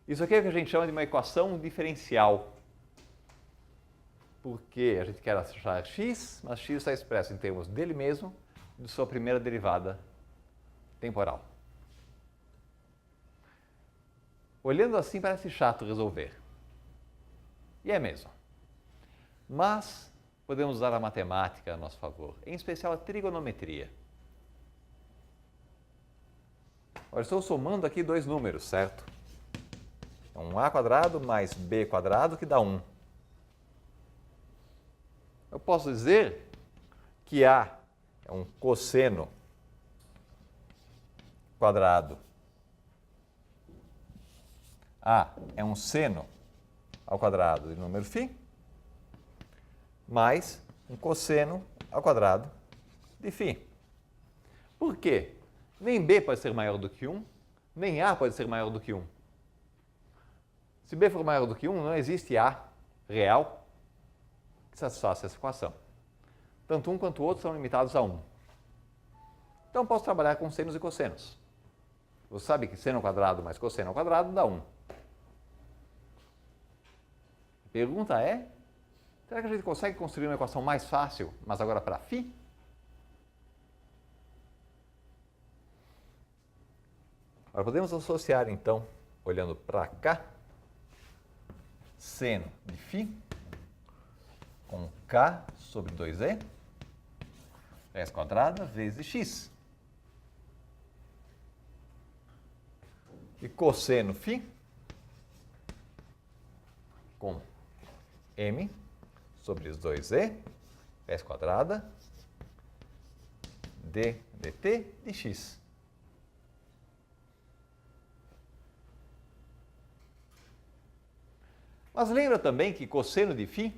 Isso aqui é o que a gente chama de uma equação diferencial. Porque a gente quer achar x, mas x está expresso em termos dele mesmo e de sua primeira derivada temporal. Olhando assim parece chato resolver. E é mesmo. Mas podemos usar a matemática a nosso favor, em especial a trigonometria. Agora estou somando aqui dois números, certo? Um a quadrado mais b quadrado que dá 1. Eu posso dizer que a é um cosseno quadrado. A é um seno ao quadrado de número φ, mais um cosseno ao quadrado de φ. Por quê? Nem b pode ser maior do que 1, nem a pode ser maior do que 1. Se b for maior do que 1, não existe a real que satisfaça essa equação. Tanto um quanto o outro são limitados a 1. Então, posso trabalhar com senos e cossenos. Você sabe que seno ao quadrado mais cosseno ao quadrado dá 1. A pergunta é, será que a gente consegue construir uma equação mais fácil, mas agora para φ? Agora, podemos associar, então, olhando para cá, seno de φ com k sobre 2e, raiz quadrada vezes x. E cosseno φ com m sobre 2e, raiz quadrada, d dt de x. Mas lembra também que cosseno de φ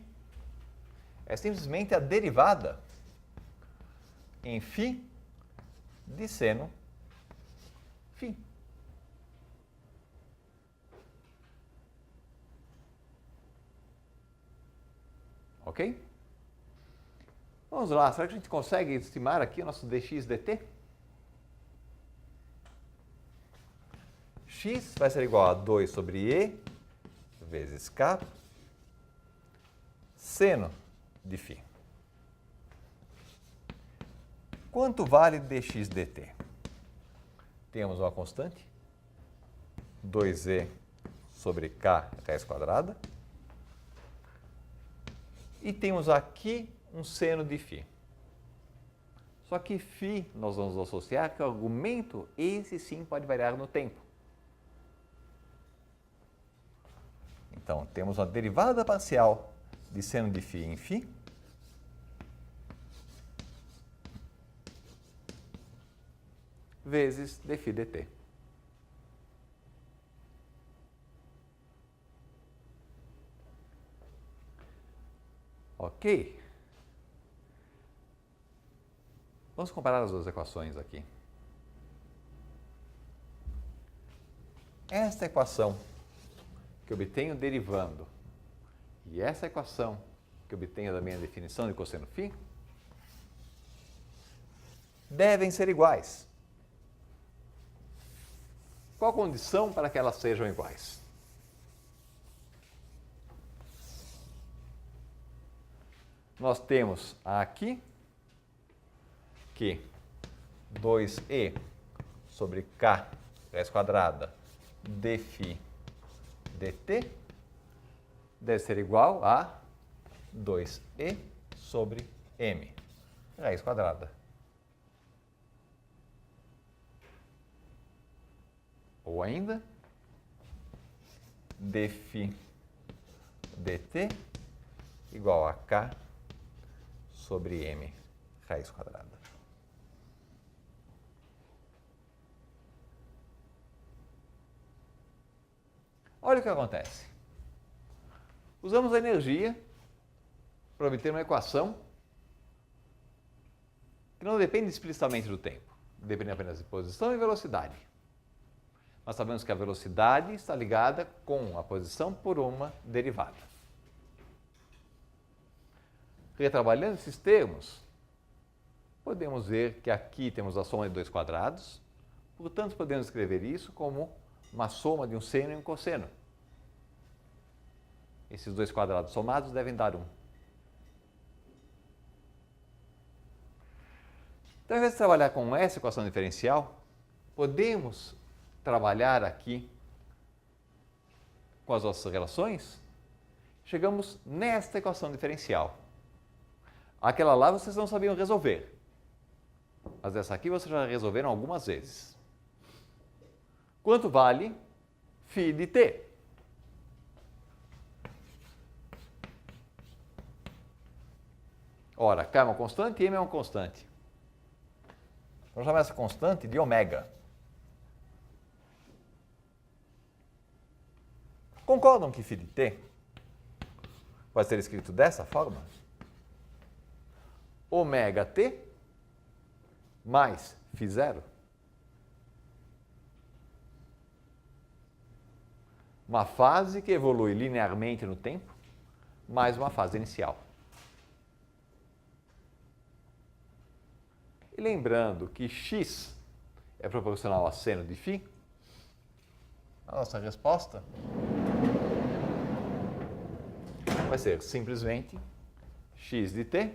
é simplesmente a derivada em φ de seno φ. Ok? Vamos lá, será que a gente consegue estimar aqui o nosso dx dt? X vai ser igual a 2 sobre e vezes k seno de φ. Quanto vale dx dt? Temos uma constante, 2e sobre k raiz quadrada, e temos aqui um seno de φ. Só que φ nós vamos associar que o argumento, esse sim, pode variar no tempo. Então, temos uma derivada parcial de seno de φ em φ, vezes dφ dt. Ok? Vamos comparar as duas equações aqui. Esta equação que obtenho derivando e essa equação que obtenho da minha definição de cosseno φ devem ser iguais. Qual a condição para que elas sejam iguais? Nós temos aqui que 2e sobre k raiz quadrada dφ dt deve ser igual a 2e sobre m raiz quadrada. Ou ainda, dφ dt igual a k sobre m raiz quadrada. Olha o que acontece. Usamos a energia para obter uma equação que não depende explicitamente do tempo, depende apenas de posição e velocidade. Mas sabemos que a velocidade está ligada com a posição por uma derivada. Retrabalhando esses termos, podemos ver que aqui temos a soma de dois quadrados, portanto podemos escrever isso como uma soma de um seno e um cosseno. Esses dois quadrados somados devem dar 1. Então, ao invés de trabalhar com essa equação diferencial, podemos trabalhar aqui com as nossas relações. Chegamos nesta equação diferencial. Aquela lá vocês não sabiam resolver, mas essa aqui vocês já resolveram algumas vezes. Quanto vale φ de t? Ora, K é uma constante e M é uma constante. Vamos chamar essa constante de ômega. Concordam que φ de t pode ser escrito dessa forma? Ômega t mais φ0. Uma fase que evolui linearmente no tempo, mais uma fase inicial. E lembrando que x é proporcional a seno de φ, a nossa resposta vai ser simplesmente x de t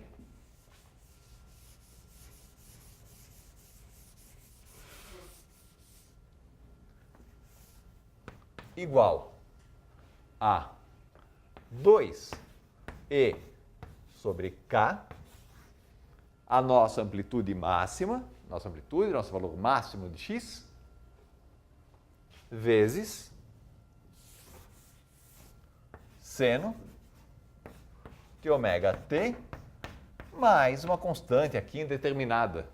igual a 2e sobre k, a nossa amplitude máxima, nosso valor máximo de x, vezes seno de ômega t mais uma constante aqui indeterminada,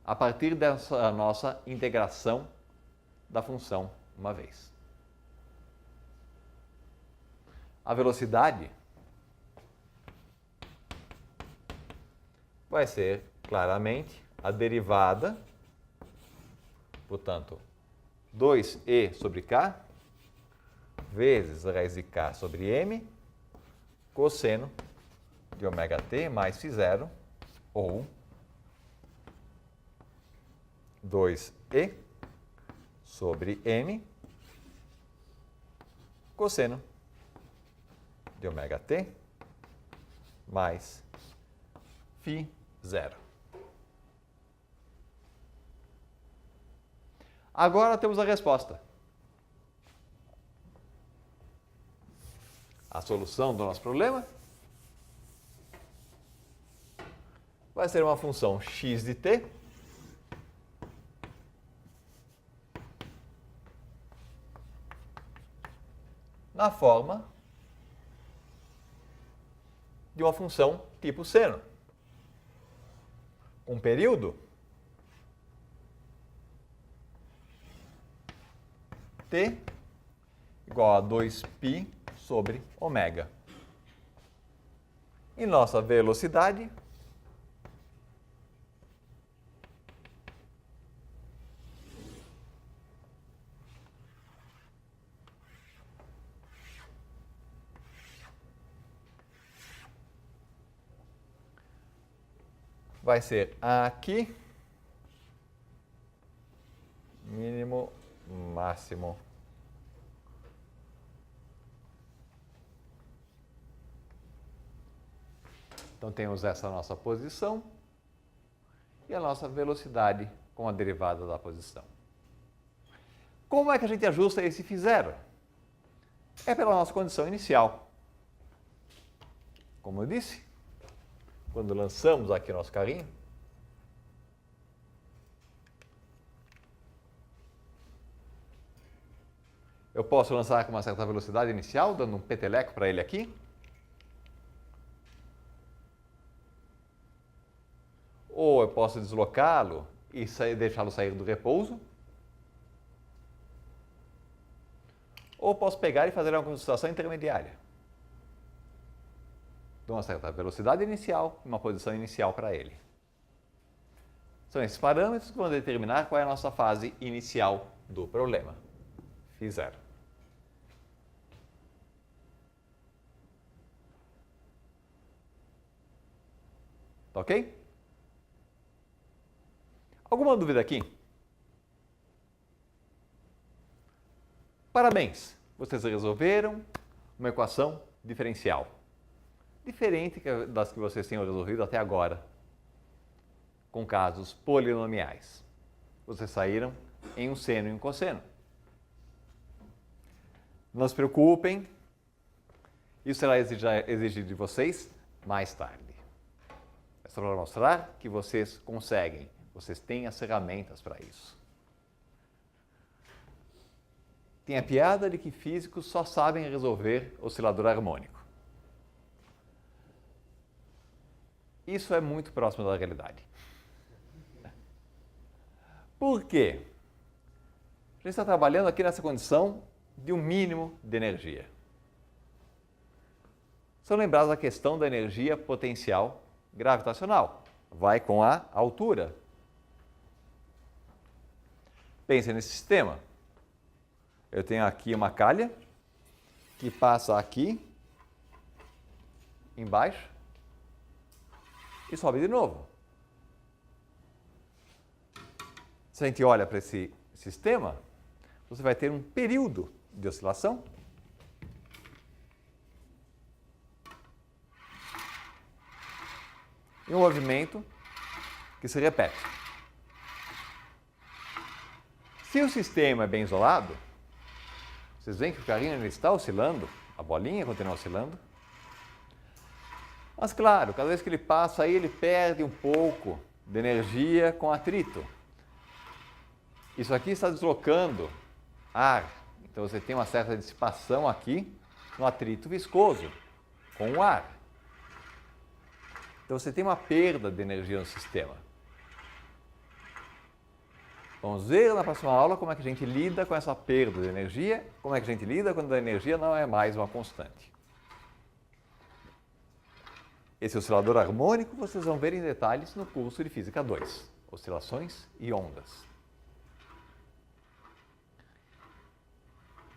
a partir dessa nossa integração da função uma vez. A velocidade vai ser claramente a derivada, portanto, 2e sobre k vezes a raiz de k sobre m cosseno de ômega t mais φ0, ou 2e sobre m cosseno de ômega t mais φ0. Agora temos a resposta. A solução do nosso problema vai ser uma função x de t na forma de uma função tipo seno, com período t igual a 2π sobre ômega. E nossa velocidade vai ser aqui, mínimo, máximo. Então, temos essa nossa posição e a nossa velocidade com a derivada da posição. Como é que a gente ajusta esse φ0? É pela nossa condição inicial. Como eu disse, quando lançamos aqui o nosso carrinho, eu posso lançar com uma certa velocidade inicial, dando um peteleco para ele aqui. Ou eu posso deslocá-lo e deixá-lo sair do repouso. Ou posso pegar e fazer uma situação intermediária. Dou uma certa velocidade inicial, uma posição inicial para ele. São esses parâmetros que vão determinar qual é a nossa fase inicial do problema. φ0. Tá ok? Alguma dúvida aqui? Parabéns! Vocês resolveram uma equação diferencial, diferente das que vocês tenham resolvido até agora, com casos polinomiais. Vocês saíram em um seno e um cosseno. Não se preocupem, isso será exigido de vocês mais tarde. É só para mostrar que vocês conseguem, vocês têm as ferramentas para isso. Tem a piada de que físicos só sabem resolver oscilador harmônico. Isso é muito próximo da realidade. Por quê? A gente está trabalhando aqui nessa condição de um mínimo de energia. São lembrados da questão da energia potencial gravitacional. Vai com a altura. Pensem nesse sistema. Eu tenho aqui uma calha que passa aqui embaixo e sobe de novo. Se a gente olha para esse sistema, você vai ter um período de oscilação e um movimento que se repete. Se o sistema é bem isolado, vocês veem que o carrinho ainda está oscilando, a bolinha continua oscilando. Mas claro, cada vez que ele passa aí, ele perde um pouco de energia com atrito. Isso aqui está deslocando ar, então você tem uma certa dissipação aqui no atrito viscoso com o ar. Então você tem uma perda de energia no sistema. Vamos ver na próxima aula como é que a gente lida com essa perda de energia, como é que a gente lida quando a energia não é mais uma constante. Esse oscilador harmônico vocês vão ver em detalhes no curso de Física 2, Oscilações e Ondas.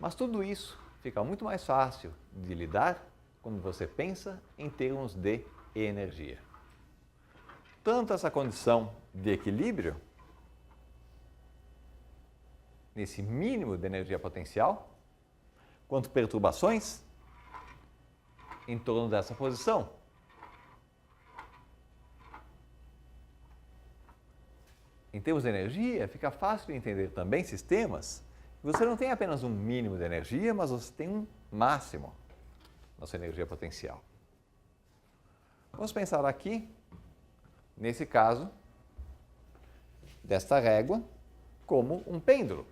Mas tudo isso fica muito mais fácil de lidar quando você pensa em termos de energia. Tanto essa condição de equilíbrio, nesse mínimo de energia potencial, quanto perturbações em torno dessa posição. Em termos de energia, fica fácil de entender também sistemas que você não tem apenas um mínimo de energia, mas você tem um máximo na sua energia potencial. Vamos pensar aqui, nesse caso, desta régua, como um pêndulo.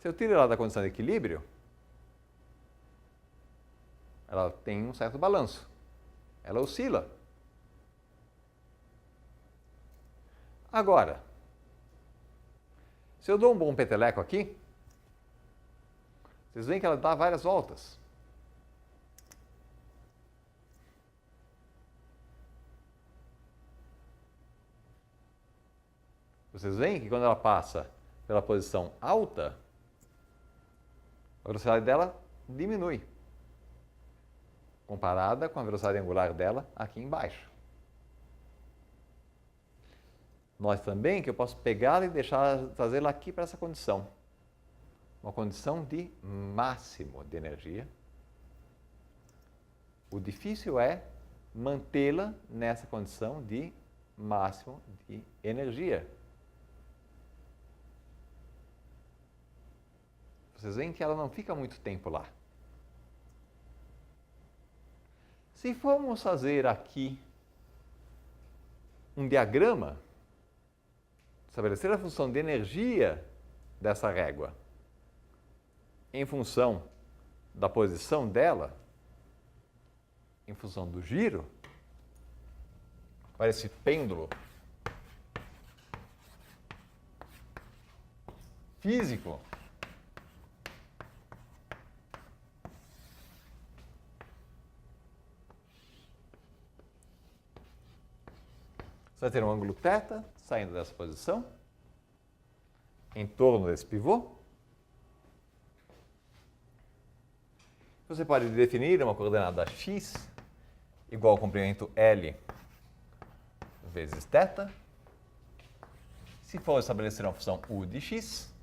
Se eu tiro ela da condição de equilíbrio, ela tem um certo balanço. Ela oscila. Agora, se eu dou um bom peteleco aqui, vocês veem que ela dá várias voltas. Vocês veem que quando ela passa pela posição alta, a velocidade dela diminui, comparada com a velocidade angular dela aqui embaixo. Nós também que eu posso pegá-la e trazê-la aqui para essa condição. Uma condição de máximo de energia. O difícil é mantê-la nessa condição de máximo de energia. Vocês veem que ela não fica muito tempo lá. Se formos fazer aqui um diagrama, estabelecer a função de energia dessa régua em função da posição dela, em função do giro, para esse pêndulo físico, você vai ter um ângulo θ saindo dessa posição, em torno desse pivô. Você pode definir uma coordenada x igual ao comprimento L vezes θ. Se for estabelecer uma função u de x,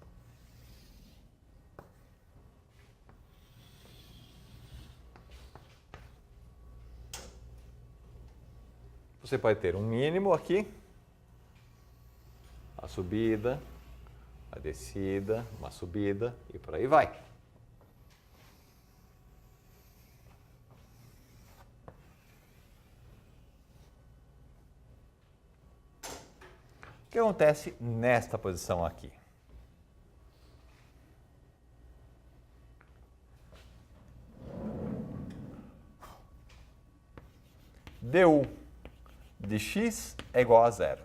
você pode ter um mínimo aqui, a subida, a descida, uma subida e por aí vai. O que acontece nesta posição aqui? du de x é igual a zero.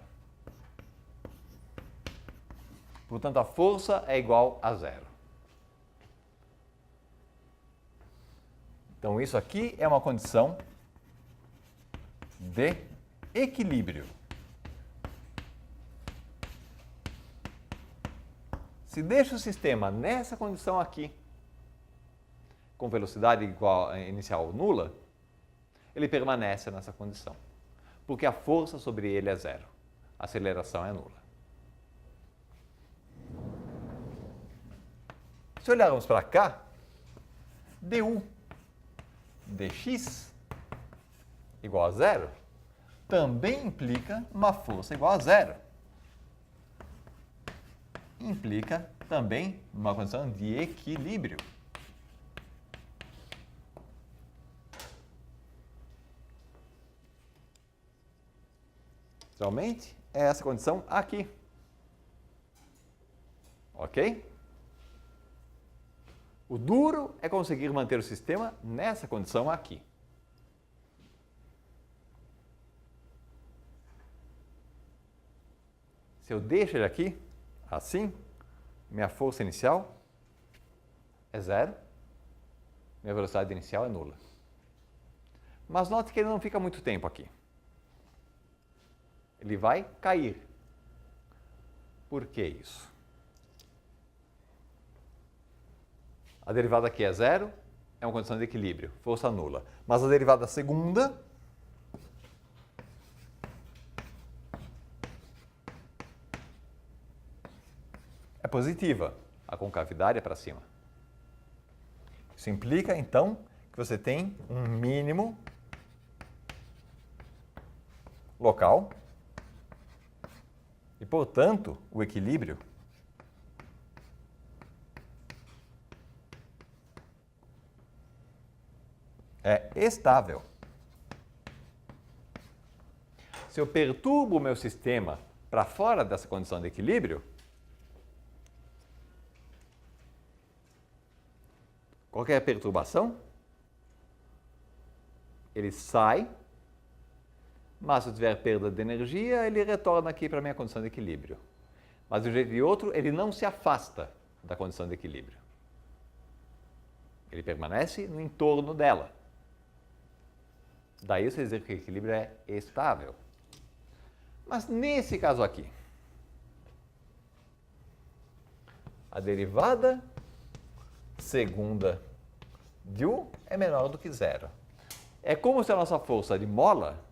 Portanto, a força é igual a zero. Então, isso aqui é uma condição de equilíbrio. Se deixa o sistema nessa condição aqui, com velocidade igual inicial nula, ele permanece nessa condição, porque a força sobre ele é zero, a aceleração é nula. Se olharmos para cá, du dx igual a zero também implica uma força igual a zero. Implica também uma condição de equilíbrio. Realmente é essa condição aqui. Ok? O duro é conseguir manter o sistema nessa condição aqui. Se eu deixo ele aqui, assim, minha força inicial é zero, minha velocidade inicial é nula. Mas note que ele não fica muito tempo aqui. Ele vai cair. Por que isso? A derivada aqui é zero, é uma condição de equilíbrio, força nula. Mas a derivada segunda é positiva, a concavidade é para cima. Isso implica, então, que você tem um mínimo local e, portanto, o equilíbrio é estável. Se eu perturbo o meu sistema para fora dessa condição de equilíbrio, qualquer perturbação, ele sai, mas se eu tiver perda de energia, ele retorna aqui para a minha condição de equilíbrio. Mas de um jeito ou de outro, ele não se afasta da condição de equilíbrio. Ele permanece no entorno dela. Daí você dizer que o equilíbrio é estável. Mas nesse caso aqui, a derivada segunda de U é menor do que zero. É como se a nossa força de mola,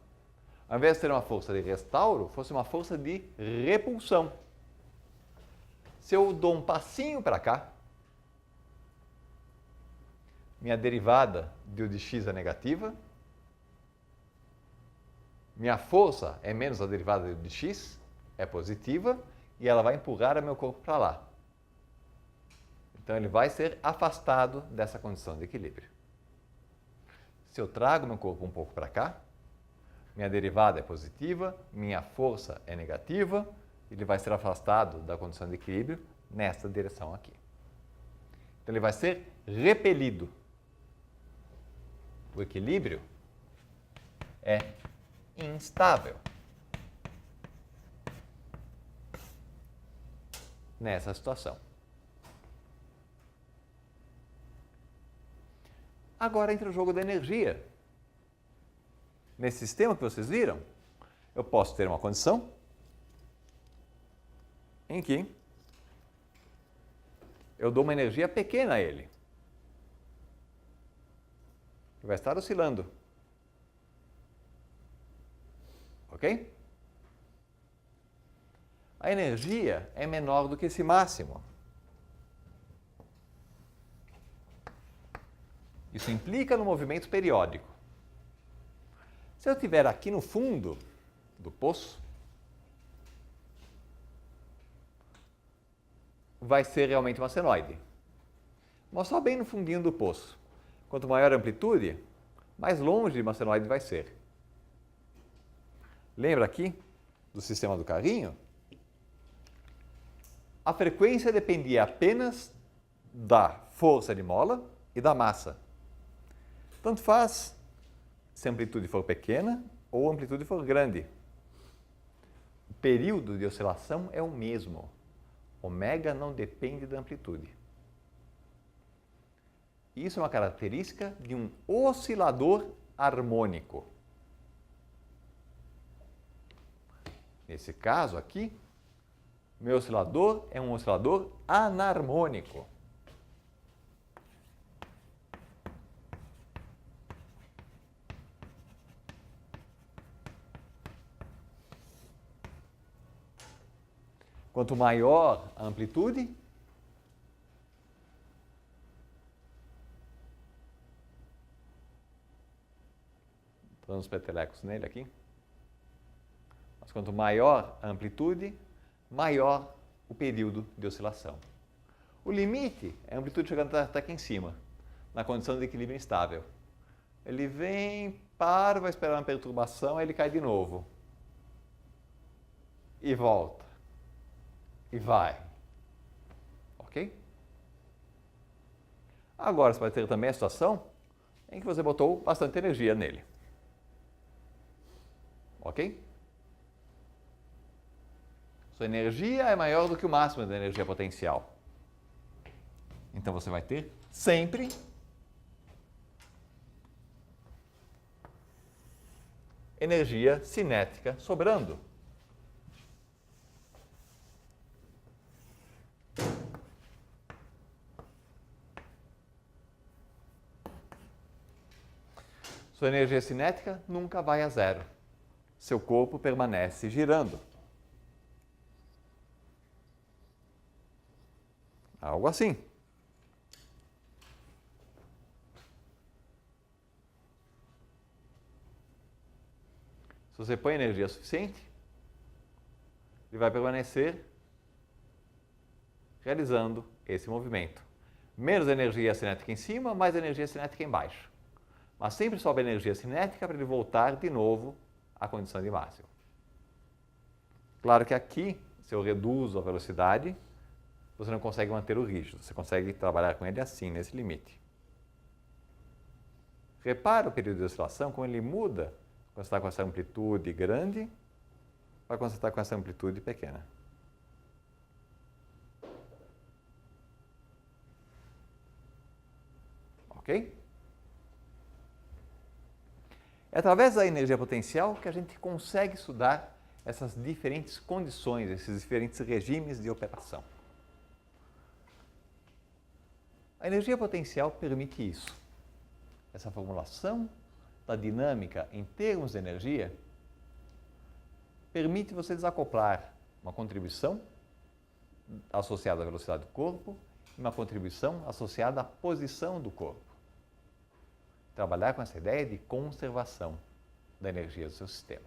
ao invés de ser uma força de restauro, fosse uma força de repulsão. Se eu dou um passinho para cá, minha derivada de U de x é negativa, minha força é menos a derivada de U de x, é positiva, e ela vai empurrar o meu corpo para lá. Então, ele vai ser afastado dessa condição de equilíbrio. Se eu trago meu corpo um pouco para cá, minha derivada é positiva, minha força é negativa, ele vai ser afastado da condição de equilíbrio nessa direção aqui. Então, ele vai ser repelido. O equilíbrio é instável nessa situação. Agora entra o jogo da energia. Nesse sistema que vocês viram, eu posso ter uma condição em que eu dou uma energia pequena a ele. Vai estar oscilando. Ok? A energia é menor do que esse máximo. Isso implica no movimento periódico. Se eu estiver aqui no fundo, do poço vai ser realmente uma senoide. Mas só bem no fundinho do poço. Quanto maior a amplitude, mais longe de uma senoide vai ser. Lembra aqui do sistema do carrinho? A frequência dependia apenas da força de mola e da massa. Tanto faz se a amplitude for pequena ou a amplitude for grande. O período de oscilação é o mesmo. Ômega não depende da amplitude. Isso é uma característica de um oscilador harmônico. Nesse caso aqui, meu oscilador é um oscilador anarmônico. Quanto maior a amplitude, dando uns petelecos nele aqui, mas quanto maior a amplitude, maior o período de oscilação. O limite é a amplitude chegando até aqui em cima, na condição de equilíbrio instável. Ele vem, para, vai esperar uma perturbação, aí ele cai de novo. E volta. E vai. Ok? Agora você vai ter também a situação em que você botou bastante energia nele. Ok? Sua energia é maior do que o máximo da energia potencial. Então você vai ter sempre energia cinética sobrando. Sua energia cinética nunca vai a zero. Seu corpo permanece girando. Algo assim. Se você põe energia suficiente, ele vai permanecer realizando esse movimento. Menos energia cinética em cima, mais energia cinética embaixo. Mas sempre sobe a energia cinética para ele voltar de novo à condição de máximo. Claro que aqui, se eu reduzo a velocidade, você não consegue manter o rígido. Você consegue trabalhar com ele assim, nesse limite. Repara o período de oscilação, como ele muda quando você está com essa amplitude grande para quando você está com essa amplitude pequena. Ok? É através da energia potencial que a gente consegue estudar essas diferentes condições, esses diferentes regimes de operação. A energia potencial permite isso. Essa formulação da dinâmica em termos de energia permite você desacoplar uma contribuição associada à velocidade do corpo e uma contribuição associada à posição do corpo. Trabalhar com essa ideia de conservação da energia do seu sistema.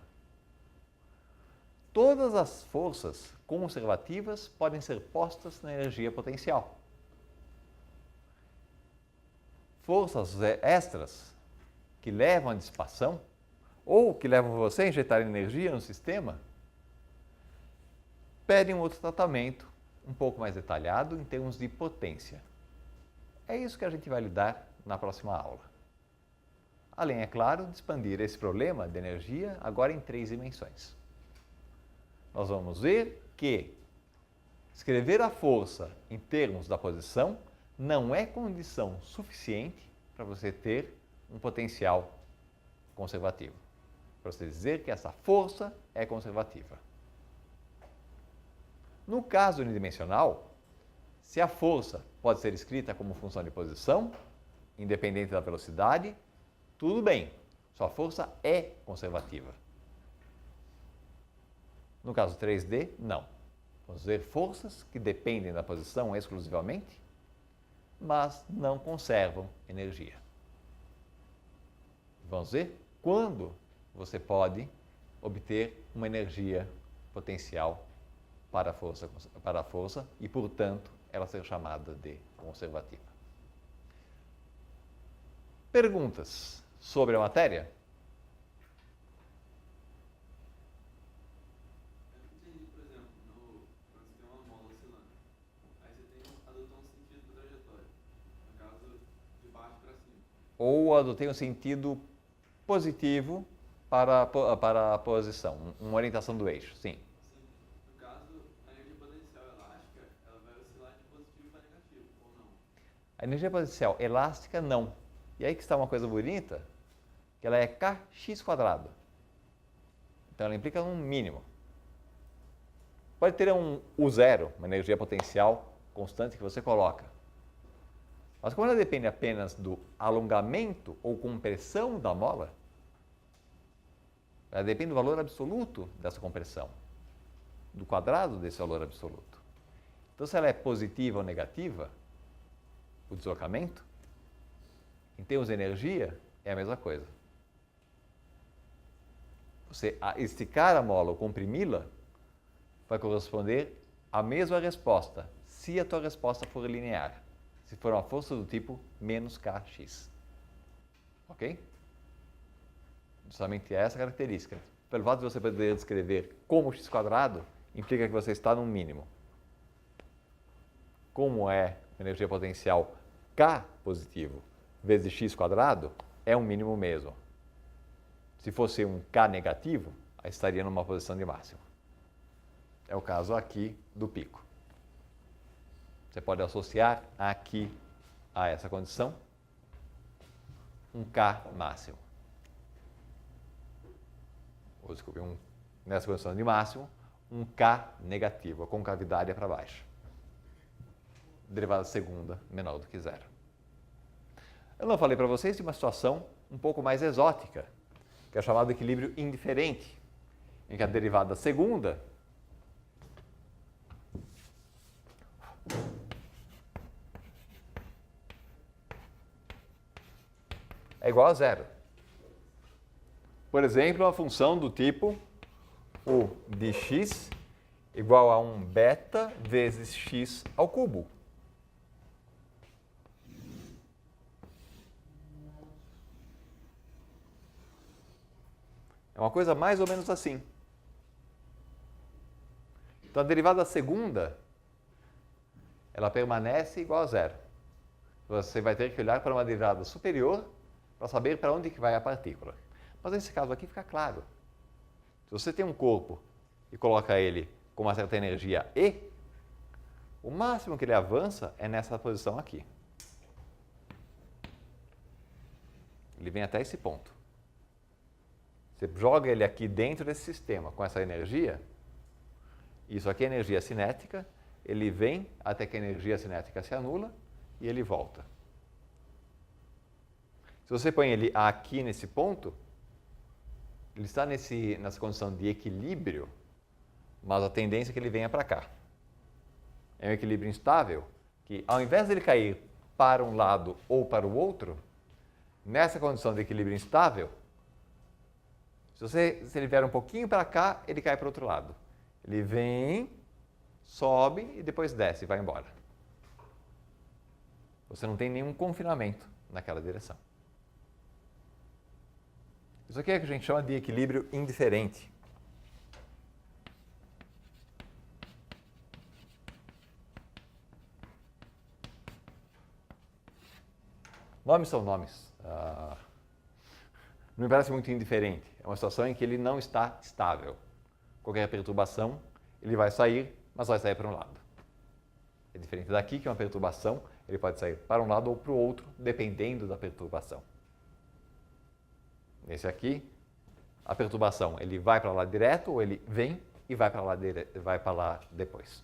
Todas as forças conservativas podem ser postas na energia potencial. Forças extras que levam à dissipação ou que levam você a injetar energia no sistema pedem um outro tratamento um pouco mais detalhado em termos de potência. É isso que a gente vai lidar na próxima aula. Além, é claro, de expandir esse problema de energia agora em 3 dimensões. Nós vamos ver que escrever a força em termos da posição não é condição suficiente para você ter um potencial conservativo. Para você dizer que essa força é conservativa. No caso unidimensional, se a força pode ser escrita como função de posição, independente da velocidade, tudo bem, sua força é conservativa. No caso 3D, não. Vamos ver forças que dependem da posição exclusivamente, mas não conservam energia. Vamos ver quando você pode obter uma energia potencial para a força e, portanto, ela ser chamada de conservativa. Perguntas sobre a matéria? Por exemplo, quando você tem uma mola oscilando, aí você adotou um sentido da trajetória, no caso, de baixo para cima. Ou adotei um sentido positivo para a posição, uma orientação do eixo, sim. Sim. No caso, a energia potencial elástica, ela vai oscilar de positivo para negativo, ou não? A energia potencial elástica, não. E aí que está uma coisa bonita, que ela é kx². Então ela implica um mínimo. Pode ter um U0, uma energia potencial constante que você coloca. Mas como ela depende apenas do alongamento ou compressão da mola, ela depende do valor absoluto dessa compressão, do quadrado desse valor absoluto. Então, se ela é positiva ou negativa, o deslocamento, em termos de energia, é a mesma coisa. Você esticar a mola ou comprimi-la vai corresponder à mesma resposta, se a tua resposta for linear, se for uma força do tipo menos kx. Ok? Justamente essa característica. Pelo fato de você poder descrever como x², implica que você está no mínimo. Como é energia potencial K positivo vezes x², é um mínimo mesmo. Se fosse um K negativo, aí estaria numa posição de máximo. É o caso aqui do pico. Você pode associar aqui a essa condição um K máximo. Ou, desculpe, nessa condição de máximo, um K negativo, a concavidade é para baixo. Derivada segunda menor do que zero. Eu não falei para vocês de uma situação um pouco mais exótica, que é chamado equilíbrio indiferente, em que a derivada segunda é igual a zero. Por exemplo, uma função do tipo u de x igual a 1 beta vezes x ao cubo. É uma coisa mais ou menos assim. Então, a derivada segunda, ela permanece igual a zero. Você vai ter que olhar para uma derivada superior para saber para onde que vai a partícula. Mas nesse caso aqui fica claro. Se você tem um corpo e coloca ele com uma certa energia E, o máximo que ele avança é nessa posição aqui. Ele vem até esse ponto. Você joga ele aqui dentro desse sistema com essa energia, isso aqui é energia cinética, ele vem até que a energia cinética se anula e ele volta. Se você põe ele aqui nesse ponto, ele está nessa condição de equilíbrio, mas a tendência é que ele venha para cá. É um equilíbrio instável, que ao invés de ele cair para um lado ou para o outro, nessa condição de equilíbrio instável, se ele vier um pouquinho para cá, ele cai para o outro lado. Ele vem, sobe e depois desce e vai embora. Você não tem nenhum confinamento naquela direção. Isso aqui é o que a gente chama de equilíbrio indiferente. Nomes são nomes. Não me parece muito indiferente. É uma situação em que ele não está estável. Qualquer perturbação, ele vai sair, mas vai sair para um lado. É diferente daqui, que é uma perturbação, ele pode sair para um lado ou para o outro, dependendo da perturbação. Nesse aqui, a perturbação, ele vai para lá direto ou ele vem e vai para lá depois.